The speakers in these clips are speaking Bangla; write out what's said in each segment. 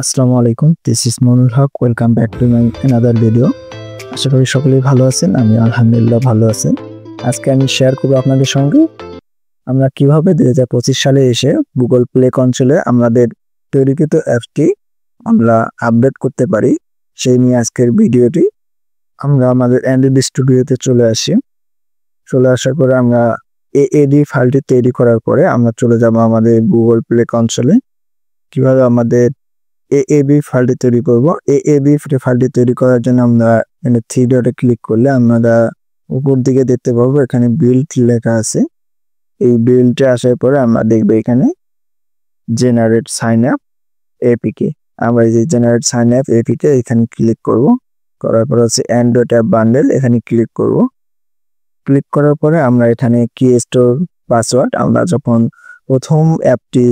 আসসালামু আলাইকুম, this is Manul Haque. Welcome back to my another video. আশা করি সকলেই ভালো আছেন। আমি আলহামদুলিল্লাহ ভালো আছি। আজকে আমি শেয়ার করব আপনাদের সঙ্গে আমরা কিভাবে 2025 সালে এসে গুগল প্লে কনসোলে আমাদের তৈরিকৃত অ্যাপটি আমরা আপডেট করতে পারি, সেই নিয়ে আজকের ভিডিওটি। আমরা আমাদের অ্যান্ড্রয়েড স্টুডিওতে চলে আসার পরে আমরা এএডি ফাইলটি তৈরি করার পরে আমরা চলে যাব আমাদের গুগল প্লে কনসোলে। কিভাবে আমাদের এএবি ফাইলটি তৈরি করব। এএবি ফাইলটি তৈরি করার জন্য আমরা এখানে থ্রি ডটে ক্লিক করলে আমরা উপর দিকে দেখতে পাবো এখানে বিল্ড লেখা আছে। এই বিল্ডে আসার পরে আমরা দেখব এখানে জেনারেট সাইন আপ এপিকে। আমরা এই যে জেনারেট সাইন আপ এপিকে এখানে ক্লিক করব। করার পর হচ্ছে অ্যান্ড্রয়েড অ্যাপ বান্ডেল, এখানে ক্লিক করব। ক্লিক করার পরে আমরা এখানে কি স্টোর পাসওয়ার্ড, আমরা যখন প্রথম অ্যাপটি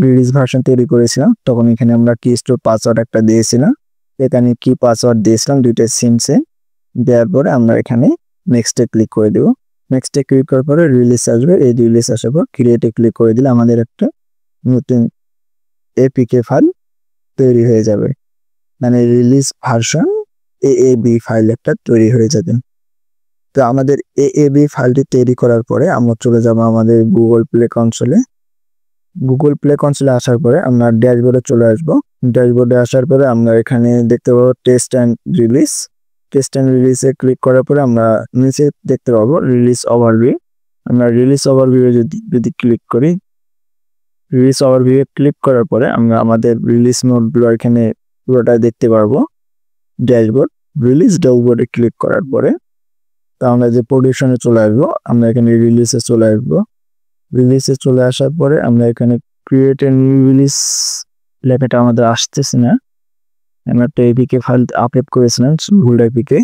রিলিজ ভার্সন তৈরি করেছিলাম তখন এখানে আমরা কি স্টোর পাসওয়ার্ড একটা দিয়েছিলাম। এখানে কি পাসওয়ার্ড দিয়েছিলাম দুইটা সেম দেওয়ার পরে আমরা এখানে নেক্সটে ক্লিক করে দেব। নেক্সটে ক্লিক করার পরে রিলিজ আসবে। এই রিলিজ আসার পর ক্রিয়েটে ক্লিক করে দিলে আমাদের একটা নতুন এপিকে ফাইল তৈরি হয়ে যাবে, মানে রিলিজ ভার্সন এএবি ফাইল একটা তৈরি হয়ে যাবে। তো আমাদের এএবি ফাইলটি তৈরি করার পরে আমরা চলে যাব আমাদের গুগল প্লে কনসোলে। গুগল প্লে কনসোলে আসার পরে আমরা ড্যাশবোর্ডে চলে আসব। ড্যাশবোর্ডে আসার পরে আমরা এখানে দেখতে পাবো test and release. Test and রিলিজে ক্লিক করার পরে আমরা নিচে দেখতে পাবো রিলিজ ওভারভিউ। আমরা রিলিজ ওভারভিউ যদি ক্লিক করি, রিলিজ ওভারভিউ ক্লিক করার পরে আমরা আমাদের রিলিজ নোটগুলো এখানে পুরোটা দেখতে পারবো। ড্যাশবোর্ড রিলিজ ড্যাশবোর্ডে ক্লিক করার পরে তো আমরা যে প্রোডিউশনে চলে আসবো, আমরা এখানে রিলিজে চলে আসবো। রিলিজে চলে আসার পরে আমরা এখানে ক্রিয়েট এ নিউ রিলিজ লেখাটা আমাদের আসতেছে না। আমরা একটা এপিকে ফাইল আপলোড করেছিলাম ভুল এপিকে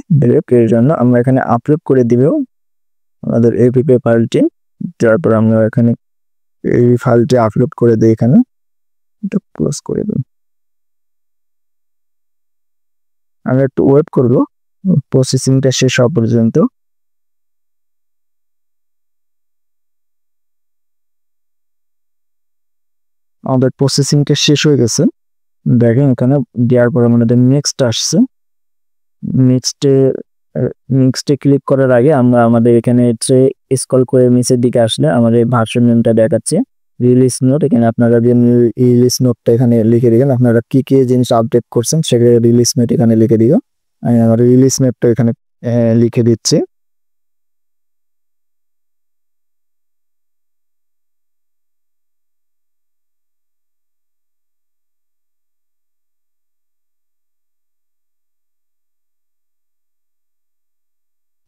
এর জন্য আমরা এখানে আপলোড করে দিব আমাদের এপিকে ফাইলটি। তারপর আমরা এখানে এই ফাইলটি আপলোড করে দিই। এখানে এটা ক্লোজ করে দিই। আমরা একটু ওয়েট করব প্রসেসিংটা শেষ হওয়া পর্যন্ত। আমাদের প্রসেসিংটা শেষ হয়ে গেছে, দেখেন এখানে দেওয়ার পরে আমাদের নেক্সট আসছে। নেক্সটে ক্লিক করার আগে আমরা আমাদের এখানে স্ক্রল করে নিচের দিকে আসলে আমাদের ভার্সন নেমটা দেখাচ্ছে রিলিজ নোট। এখানে আপনারা যে রিলিজ নোটটা এখানে লিখে দিবেন, আপনারা কি কি জিনিস আপডেট করছেন সেগুলো রিলিজ নোট এখানে লিখে দিও। আমি আমার রিলিজ নোটটা এখানে লিখে দিচ্ছি।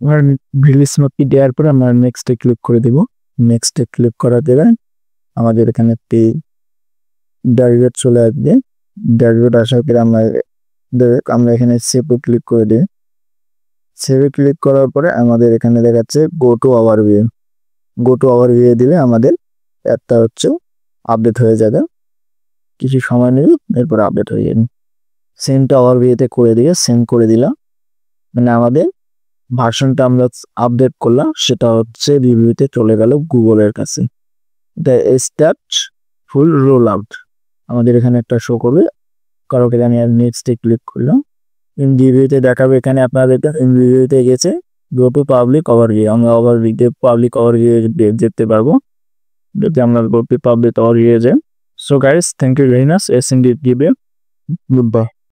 আমার রিলিজ নোটটি দেওয়ার পরে আমরা নেক্সটে ক্লিক করে দেব। নেক্সটে ক্লিক করা দেবেন আমাদের এখানে একটি ড্যাশবোর্ড চলে আসবে। ড্যাশবোর্ড আসার পরে আমরা এখানে সেভে ক্লিক করে দিই। সেভে ক্লিক করার পরে আমাদের এখানে দেখাচ্ছে go to overview. Go to overview দিলে আমাদের অ্যাপটা আপডেট হয়ে যাবে। কিছু সময় নেবে, এরপর আপডেট হয়ে যাবে। সেন্ডটা ওভারভিউতে করে দিয়ে সেন্ড করে দিলাম, মানে আমাদের ভার্সনটা আমরা আপডেট করলাম সেটা রিভিউতে চলে গেল গুগলের কাছে। স্টার্ট ফুল রোল আউট আমাদের এখানে একটা শো করবে। কারো আমি আর নেক্সটে ক্লিক করলাম। ইন রিভিউতে দেখাবে এখানে আপনাদের ইন রিভিউতে গেছে গো টু পাবলিক ওভারভিউ। আমরা ওভারভিউতে পাবলিক ওভারভিউ দেখতে পারবো যদি আমরা গো টু পাবলিক ওভারভিউ যাই। So guys, thank you very much. এস ইন ডি গিভ গুড বাই।